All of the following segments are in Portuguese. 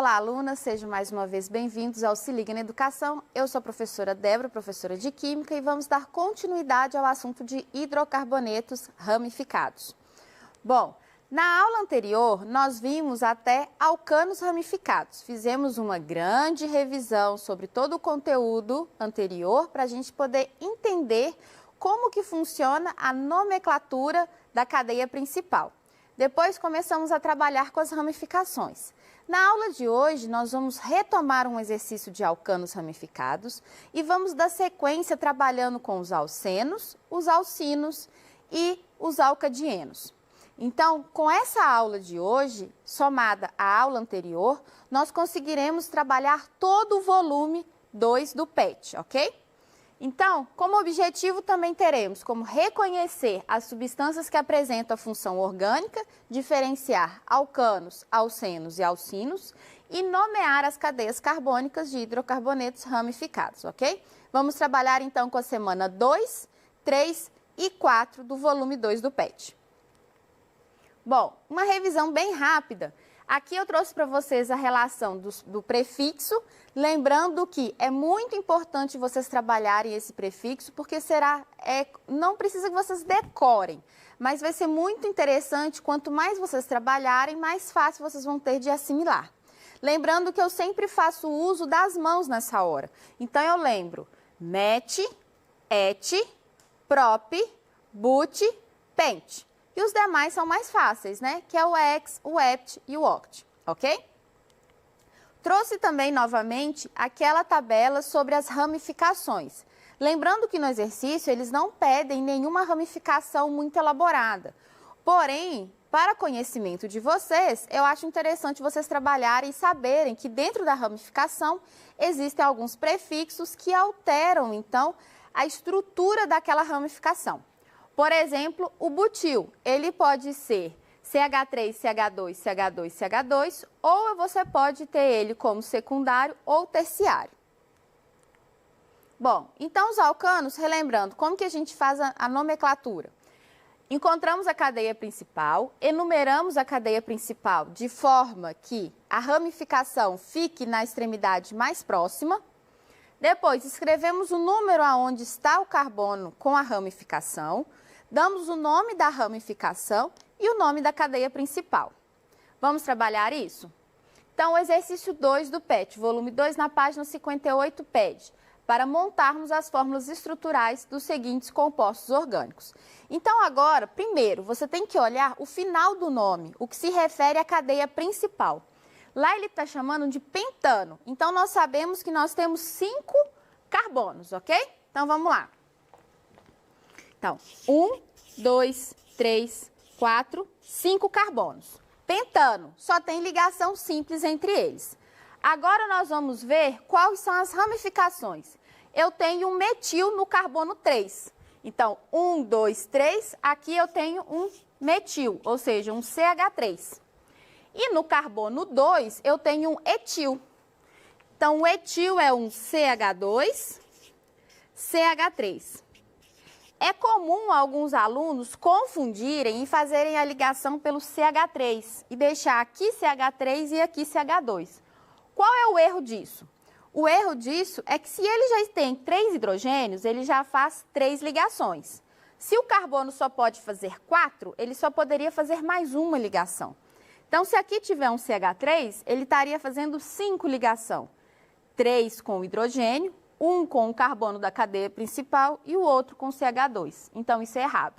Olá, alunas, sejam mais uma vez bem-vindos ao Se Liga na Educação. Eu sou a professora Débora, professora de Química, e vamos dar continuidade ao assunto de hidrocarbonetos ramificados. Bom, na aula anterior, nós vimos até alcanos ramificados. Fizemos uma grande revisão sobre todo o conteúdo anterior para a gente poder entender como que funciona a nomenclatura da cadeia principal. Depois começamos a trabalhar com as ramificações. Na aula de hoje, nós vamos retomar um exercício de alcanos ramificados e vamos dar sequência trabalhando com os alcenos, os alcinos e os alcadienos. Então, com essa aula de hoje, somada à aula anterior, nós conseguiremos trabalhar todo o volume 2 do PET, ok? Então, como objetivo, também teremos como reconhecer as substâncias que apresentam a função orgânica, diferenciar alcanos, alcenos e alcinos e nomear as cadeias carbônicas de hidrocarbonetos ramificados, ok? Vamos trabalhar então com a semana 2, 3 e 4 do volume 2 do PET. Bom, uma revisão bem rápida. Aqui eu trouxe para vocês a relação do prefixo, lembrando que é muito importante vocês trabalharem esse prefixo, porque não precisa que vocês decorem, mas vai ser muito interessante, quanto mais vocês trabalharem, mais fácil vocês vão ter de assimilar. Lembrando que eu sempre faço uso das mãos nessa hora. Então eu lembro met, et, prop, but, pent. E os demais são mais fáceis, né? Que é o ex, o ept e o oct, ok? Trouxe também, novamente, aquela tabela sobre as ramificações. Lembrando que no exercício eles não pedem nenhuma ramificação muito elaborada. Porém, para conhecimento de vocês, eu acho interessante vocês trabalharem e saberem que dentro da ramificação existem alguns prefixos que alteram, então, a estrutura daquela ramificação. Por exemplo, o butil, ele pode ser CH3, CH2, CH2, CH2, ou você pode ter ele como secundário ou terciário. Bom, então os alcanos, relembrando, como que a gente faz a nomenclatura? Encontramos a cadeia principal, enumeramos a cadeia principal de forma que a ramificação fique na extremidade mais próxima. Depois, escrevemos o número aonde está o carbono com a ramificação. Damos o nome da ramificação e o nome da cadeia principal. Vamos trabalhar isso? Então, o exercício 2 do PET, volume 2, na página 58, pede para montarmos as fórmulas estruturais dos seguintes compostos orgânicos. Então, agora, primeiro, você tem que olhar o final do nome, o que se refere à cadeia principal. Lá ele está chamando de pentano. Então, nós sabemos que nós temos 5 carbonos, ok? Então, vamos lá. Então, 1, 2, 3, 4, 5 carbonos. Pentano, só tem ligação simples entre eles. Agora nós vamos ver quais são as ramificações. Eu tenho um metil no carbono 3. Então, 1, 2, 3, aqui eu tenho um metil, ou seja, um CH3. E no carbono 2, eu tenho um etil. Então, o etil é um CH2, CH3. É comum alguns alunos confundirem e fazerem a ligação pelo CH3 e deixar aqui CH3 e aqui CH2. Qual é o erro disso? O erro disso é que se ele já tem 3 hidrogênios, ele já faz 3 ligações. Se o carbono só pode fazer 4, ele só poderia fazer mais uma ligação. Então, se aqui tiver um CH3, ele estaria fazendo 5 ligações. 3 com o hidrogênio, um com o carbono da cadeia principal e o outro com o CH2. Então, isso é errado.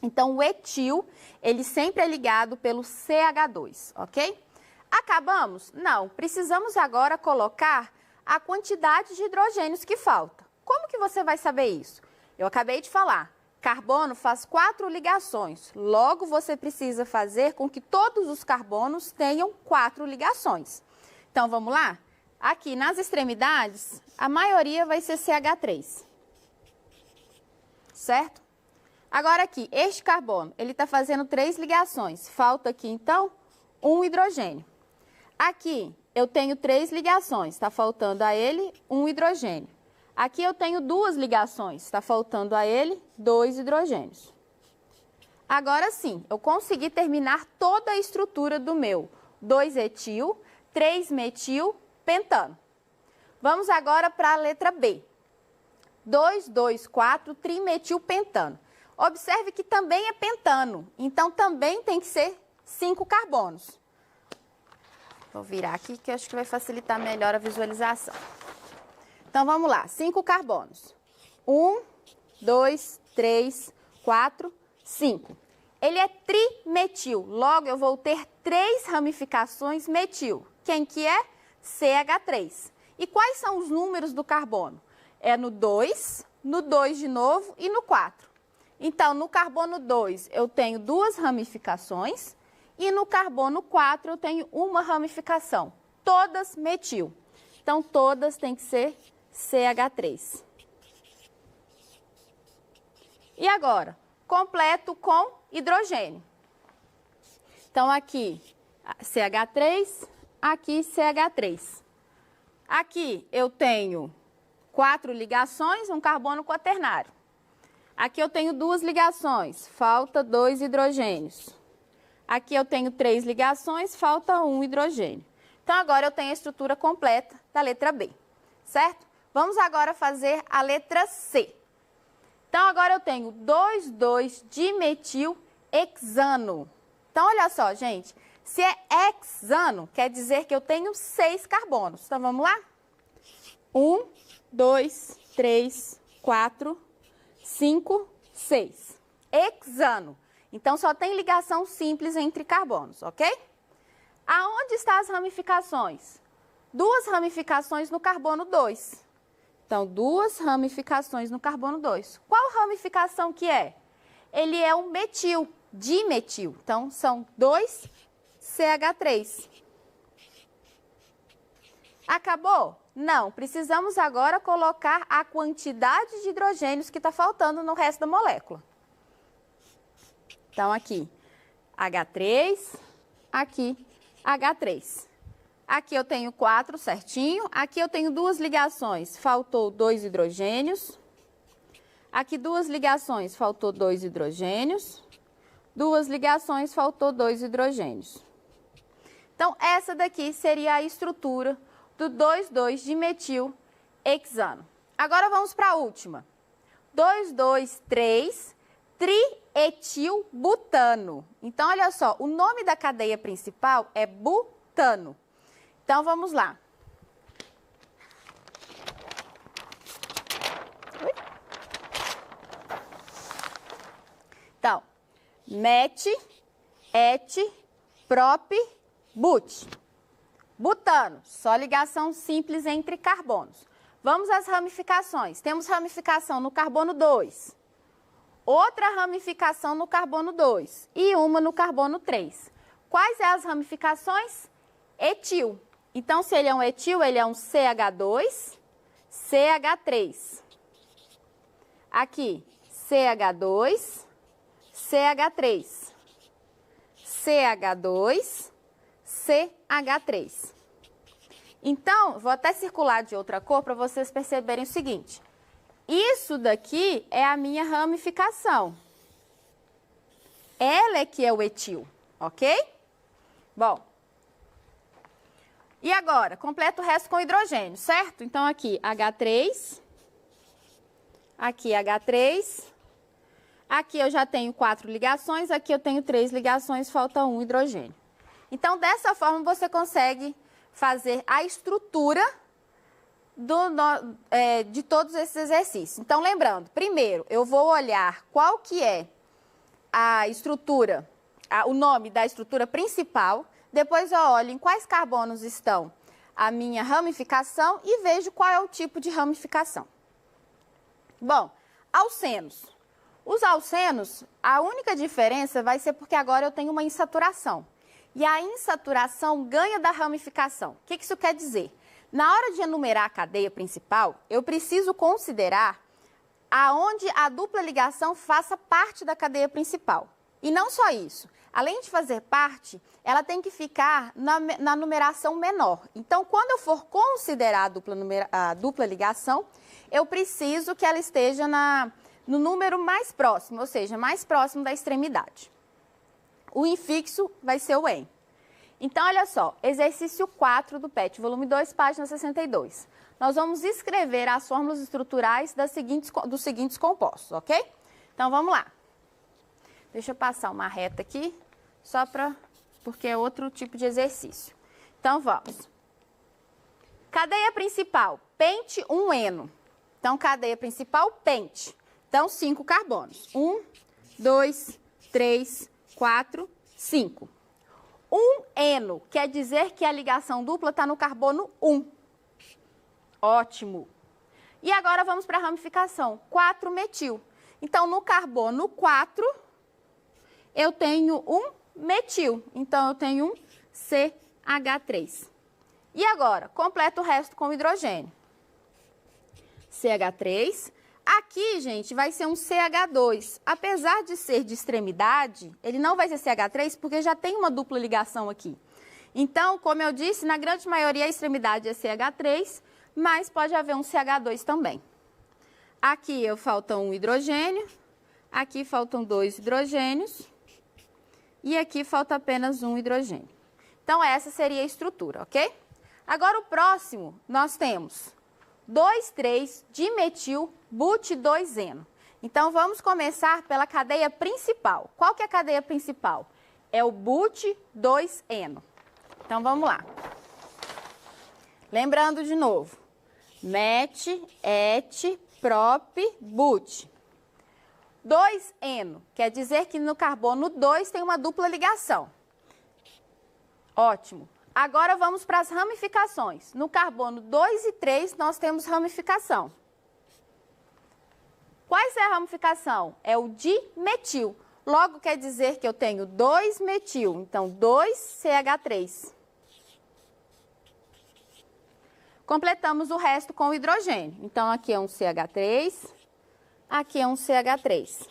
Então, o etil, ele sempre é ligado pelo CH2, ok? Acabamos? Não. Precisamos agora colocar a quantidade de hidrogênios que falta. Como que você vai saber isso? Eu acabei de falar. Carbono faz 4 ligações. Logo, você precisa fazer com que todos os carbonos tenham 4 ligações. Então, vamos lá? Aqui nas extremidades, a maioria vai ser CH3, certo? Agora aqui, este carbono, ele está fazendo 3 ligações. Falta aqui, então, um hidrogênio. Aqui, eu tenho 3 ligações, está faltando a ele um hidrogênio. Aqui eu tenho 2 ligações, está faltando a ele 2 hidrogênios. Agora sim, eu consegui terminar toda a estrutura do meu 2-etil, 3-metilpentano. Vamos agora para a letra B. 2,2,4-trimetilpentano. Observe que também é pentano, então também tem que ser 5 carbonos. Vou virar aqui que eu acho que vai facilitar melhor a visualização. Então, vamos lá, 5 carbonos. 1, 2, 3, 4, 5. Ele é trimetil, logo eu vou ter 3 ramificações metil. Quem que é? CH3. E quais são os números do carbono? É no 2, no 2 de novo e no 4. Então, no carbono 2 eu tenho 2 ramificações e no carbono 4 eu tenho uma ramificação, todas metil. Então, todas têm que ser CH3. E agora, completo com hidrogênio. Então, aqui CH3, aqui CH3. Aqui eu tenho 4 ligações, um carbono quaternário. Aqui eu tenho 2 ligações, falta 2 hidrogênios. Aqui eu tenho 3 ligações, falta 1 hidrogênio. Então, agora eu tenho a estrutura completa da letra B, certo? Vamos agora fazer a letra C. Então, agora eu tenho 2,2-dimetilhexano. Então, olha só, gente, se é hexano, quer dizer que eu tenho 6 carbonos. Então, vamos lá? 1, 2, 3, 4, 5, 6. Hexano. Então, só tem ligação simples entre carbonos, ok? Aonde estão as ramificações? 2 ramificações no carbono 2. Então, 2 ramificações no carbono 2. Qual ramificação que é? Ele é um metil, dimetil. Então, são 2 CH3. Acabou? Não, precisamos agora colocar a quantidade de hidrogênios que está faltando no resto da molécula. Então, aqui, H3, aqui, H3. Aqui eu tenho 4 certinho, aqui eu tenho 2 ligações, faltou 2 hidrogênios. Aqui 2 ligações, faltou 2 hidrogênios. 2 ligações, faltou 2 hidrogênios. Então, essa daqui seria a estrutura do 2,2-dimetilhexano. Agora vamos para a última. 2,2,3-trietilbutano. Então, olha só, o nome da cadeia principal é butano. Então, vamos lá. Então, met, et, prop, but. Butano, só ligação simples entre carbonos. Vamos às ramificações. Temos ramificação no carbono 2, outra ramificação no carbono 2 e uma no carbono 3. Quais são as ramificações? Etil. Então, se ele é um etil, ele é um CH2, CH3. Aqui, CH2, CH3. CH2, CH3. Então, vou até circular de outra cor para vocês perceberem o seguinte. Isso daqui é a minha ramificação. Ela é que é o etil, ok? Bom. E agora, completa o resto com hidrogênio, certo? Então, aqui H3, aqui H3, aqui eu já tenho 4 ligações, aqui eu tenho 3 ligações, falta 1 hidrogênio. Então, dessa forma, você consegue fazer a estrutura de todos esses exercícios. Então, lembrando, primeiro, eu vou olhar qual que é a estrutura, o nome da estrutura principal, depois eu olho em quais carbonos estão a minha ramificação e vejo qual é o tipo de ramificação. Bom, alcenos. Os alcenos, a única diferença vai ser porque agora eu tenho uma insaturação. E a insaturação ganha da ramificação. O que isso quer dizer? Na hora de enumerar a cadeia principal, eu preciso considerar aonde a dupla ligação faça parte da cadeia principal. E não só isso. Além de fazer parte, ela tem que ficar na numeração menor. Então, quando eu for considerar a dupla ligação, eu preciso que ela esteja no número mais próximo, ou seja, mais próximo da extremidade. O infixo vai ser o en. Então, olha só, exercício 4 do PET, volume 2, página 62. Nós vamos escrever as fórmulas estruturais dos seguintes compostos, ok? Então, vamos lá. Deixa eu passar uma reta aqui, porque é outro tipo de exercício. Então, vamos. Cadeia principal, pente 1 eno. Então, cadeia principal, pente. Então, 5 carbonos. 1, 2, 3, 4, 5. 1 eno quer dizer que a ligação dupla está no carbono 1. Ótimo. E agora vamos para a ramificação. 4 metil. Então, no carbono 4, eu tenho um metil. Então, eu tenho um CH3. E agora, completa o resto com hidrogênio. CH3. Aqui, gente, vai ser um CH2. Apesar de ser de extremidade, ele não vai ser CH3 porque já tem uma dupla ligação aqui. Então, como eu disse, na grande maioria a extremidade é CH3, mas pode haver um CH2 também. Aqui falta um hidrogênio, aqui faltam 2 hidrogênios e aqui falta apenas um hidrogênio. Então, essa seria a estrutura, ok? Agora, o próximo, nós temos 2,3-dimetil but2-eno. Então, vamos começar pela cadeia principal. Qual que é a cadeia principal? É o but2-eno. Então, vamos lá. Lembrando de novo. Met, et, prop, but. 2-eno quer dizer que no carbono 2 tem uma dupla ligação. Ótimo. Agora vamos para as ramificações. No carbono 2 e 3 nós temos ramificação. Quais é a ramificação? É o dimetil. Logo quer dizer que eu tenho 2-metil, então 2CH3. Completamos o resto com o hidrogênio. Então, aqui é um CH3, aqui é um CH3.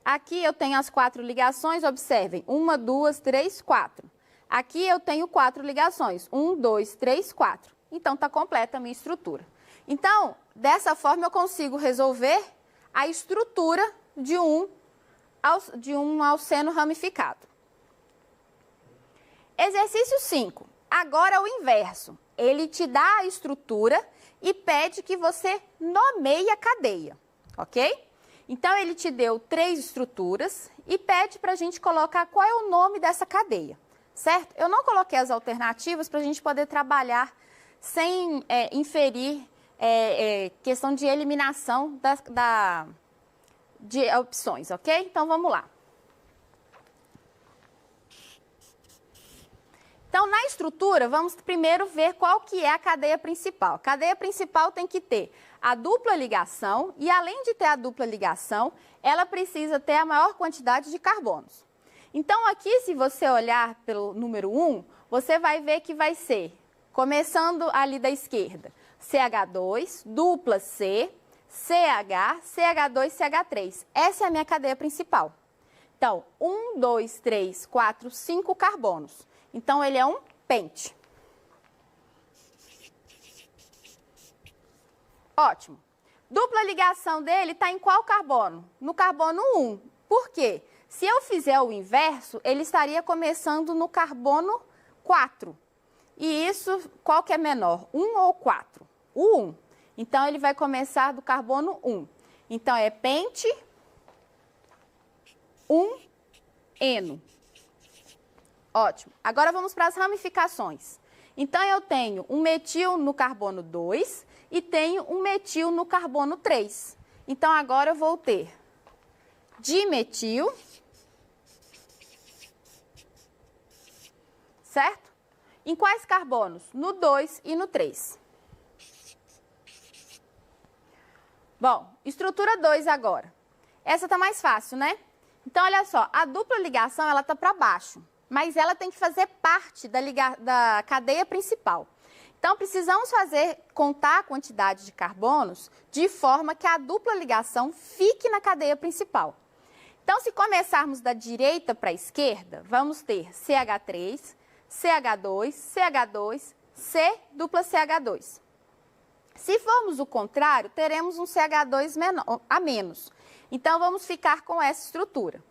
Aqui eu tenho as 4 ligações, observem, 1, 2, 3, 4. Aqui eu tenho 4 ligações, 1, 2, 3, 4. Então, está completa a minha estrutura. Então, dessa forma eu consigo resolver a estrutura de um alceno ramificado. Exercício 5. Agora é o inverso. Ele te dá a estrutura e pede que você nomeie a cadeia, ok? Então, ele te deu 3 estruturas e pede para a gente colocar qual é o nome dessa cadeia, certo? Eu não coloquei as alternativas para a gente poder trabalhar sem inferir questão de eliminação de opções, ok? Então, vamos lá. Então, na estrutura, vamos primeiro ver qual que é a cadeia principal. A cadeia principal tem que ter a dupla ligação e, além de ter a dupla ligação, ela precisa ter a maior quantidade de carbonos. Então, aqui, se você olhar pelo número 1, você vai ver que vai ser, começando ali da esquerda, CH2, dupla C, CH, CH2, CH3. Essa é a minha cadeia principal. Então, 1, 2, 3, 4, 5 carbonos. Então, ele é um pente. Ótimo. Dupla ligação dele está em qual carbono? No carbono 1. Por quê? Se eu fizer o inverso, ele estaria começando no carbono 4. E isso, qual que é menor? 1 ou 4? O 1. Então, ele vai começar do carbono 1. Então, é pente 1 eno. Ótimo. Agora vamos para as ramificações. Então, eu tenho um metil no carbono 2 e tenho um metil no carbono 3. Então, agora eu vou ter dimetil, certo? Em quais carbonos? No 2 e no 3. Bom, estrutura 2 agora. Essa está mais fácil, né? Então, olha só, a dupla ligação, ela está para baixo, mas ela tem que fazer parte da cadeia principal. Então, precisamos contar a quantidade de carbonos de forma que a dupla ligação fique na cadeia principal. Então, se começarmos da direita para a esquerda, vamos ter CH3, CH2, CH2, C, dupla CH2. Se formos o contrário, teremos um CH2 a menos. Então, vamos ficar com essa estrutura.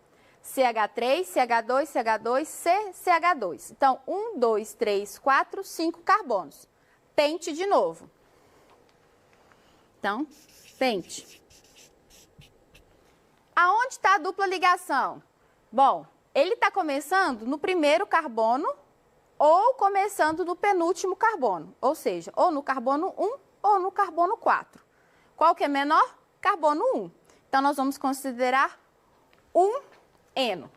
CH3, CH2, CH2, CH2. Então, 1, 2, 3, 4, 5 carbonos. Pente de novo. Então, pente. Aonde está a dupla ligação? Bom, ele está começando no primeiro carbono ou começando no penúltimo carbono. Ou seja, ou no carbono 1 ou no carbono 4. Qual que é menor? Carbono 1. Então, nós vamos considerar 1 eno.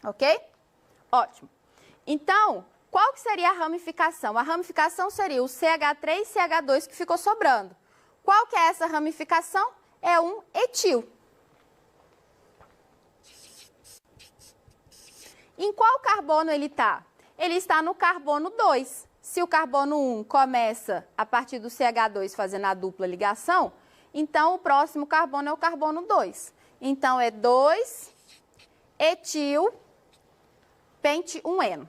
Ok? Ótimo. Então, qual que seria a ramificação? A ramificação seria o CH3 e CH2 que ficou sobrando. Qual que é essa ramificação? É um etil. Em qual carbono ele está? Ele está no carbono 2. Se o carbono 1 começa a partir do CH2 fazendo a dupla ligação, então o próximo carbono é o carbono 2. Então é 2 etil pente 1 eno.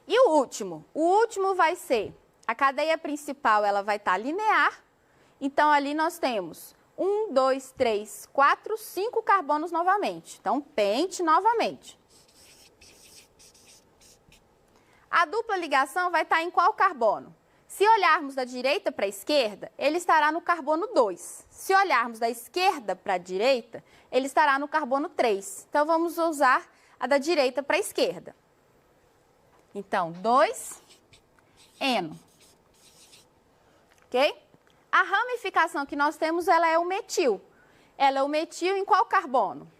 E o último vai ser, a cadeia principal ela vai estar linear, então ali nós temos 1, 2, 3, 4, 5 carbonos novamente. Então pente novamente. A dupla ligação vai estar em qual carbono? Se olharmos da direita para a esquerda, ele estará no carbono 2. Se olharmos da esquerda para a direita, ele estará no carbono 3. Então, vamos usar a da direita para a esquerda. Então, 2 eno. Ok? A ramificação que nós temos, ela é o metil. Ela é o metil em qual carbono?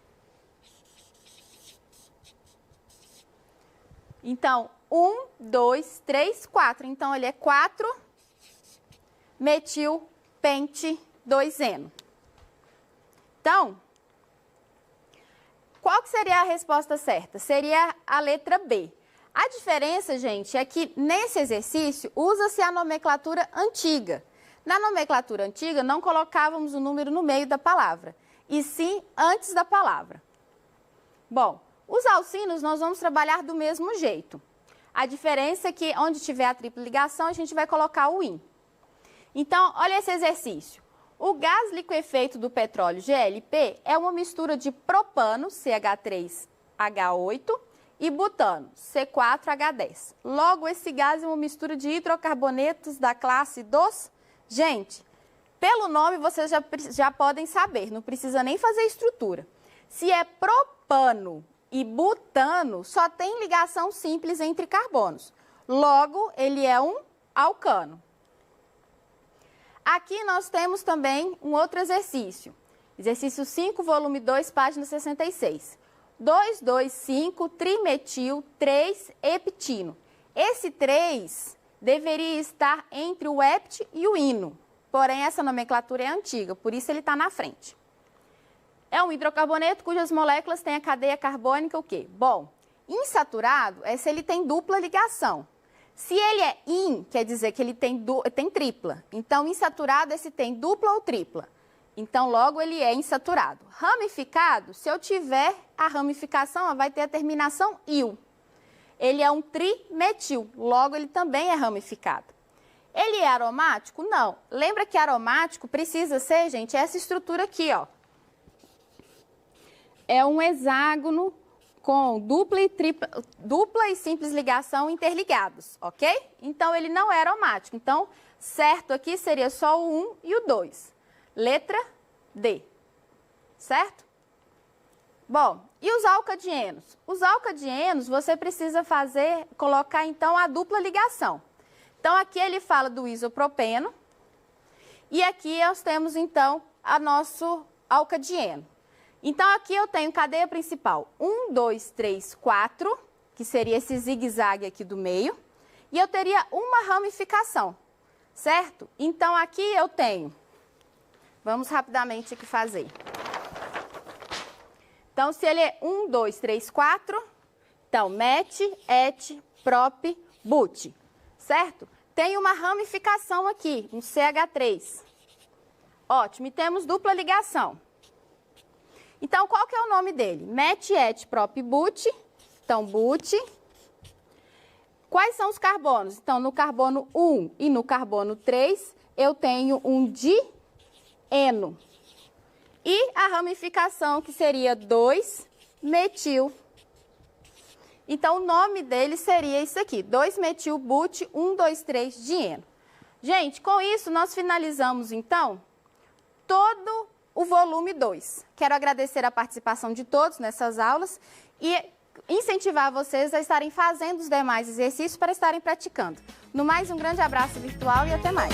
Então, 1, 2, 3, 4. Então, ele é 4 metil pente 2 eno. Então, qual que seria a resposta certa? Seria a letra B. A diferença, gente, é que nesse exercício usa-se a nomenclatura antiga. Na nomenclatura antiga, não colocávamos o número no meio da palavra, e sim antes da palavra. Bom, os alcinos nós vamos trabalhar do mesmo jeito. A diferença é que onde tiver a tripla ligação, a gente vai colocar o IN. Então, olha esse exercício. O gás liquefeito do petróleo GLP é uma mistura de propano, CH3H8, e butano, C4H10. Logo, esse gás é uma mistura de hidrocarbonetos da classe dos... Gente, pelo nome vocês já podem saber, não precisa nem fazer estrutura. Se é propano e butano, só tem ligação simples entre carbonos. Logo, ele é um alcano. Aqui nós temos também um outro exercício. Exercício 5, volume 2, página 66. 2,2,5, trimetil, 3-heptino. Esse 3 deveria estar entre o hept e o ino. Porém, essa nomenclatura é antiga, por isso ele está na frente. É um hidrocarboneto cujas moléculas têm a cadeia carbônica o quê? Bom, insaturado é se ele tem dupla ligação. Se ele é in, quer dizer que ele tem tripla. Então, insaturado é se tem dupla ou tripla. Então, logo, ele é insaturado. Ramificado, se eu tiver a ramificação, ela vai ter a terminação il. Ele é um trimetil, logo, ele também é ramificado. Ele é aromático? Não. Lembra que aromático precisa ser, gente, essa estrutura aqui, ó. É um hexágono com dupla e simples ligação interligados, ok? Então, ele não é aromático. Então, certo aqui seria só o 1 e o 2. Letra D, certo? Bom, e os alcadienos? Os alcadienos, você precisa colocar, então, a dupla ligação. Então, aqui ele fala do isopropeno e aqui nós temos, então, a nosso alcadieno. Então, aqui eu tenho cadeia principal 1, 2, 3, 4, que seria esse zigue-zague aqui do meio, e eu teria uma ramificação, certo? Então, aqui eu tenho, vamos rapidamente aqui fazer. Então, se ele é 1, 2, 3, 4, então, met, et, prop, but, certo? Tem uma ramificação aqui, um CH3. Ótimo, e temos dupla ligação. Então, qual que é o nome dele? Met, et, prop, but. Então, but. Quais são os carbonos? Então, no carbono 1 e no carbono 3, eu tenho um dieno. E a ramificação, que seria 2-metil. Então, o nome dele seria isso aqui, 2-metil-but-1,2,3-dieno. Gente, com isso, nós finalizamos, então, todo o volume 2. Quero agradecer a participação de todos nessas aulas e incentivar vocês a estarem fazendo os demais exercícios para estarem praticando. No mais, um grande abraço virtual e até mais.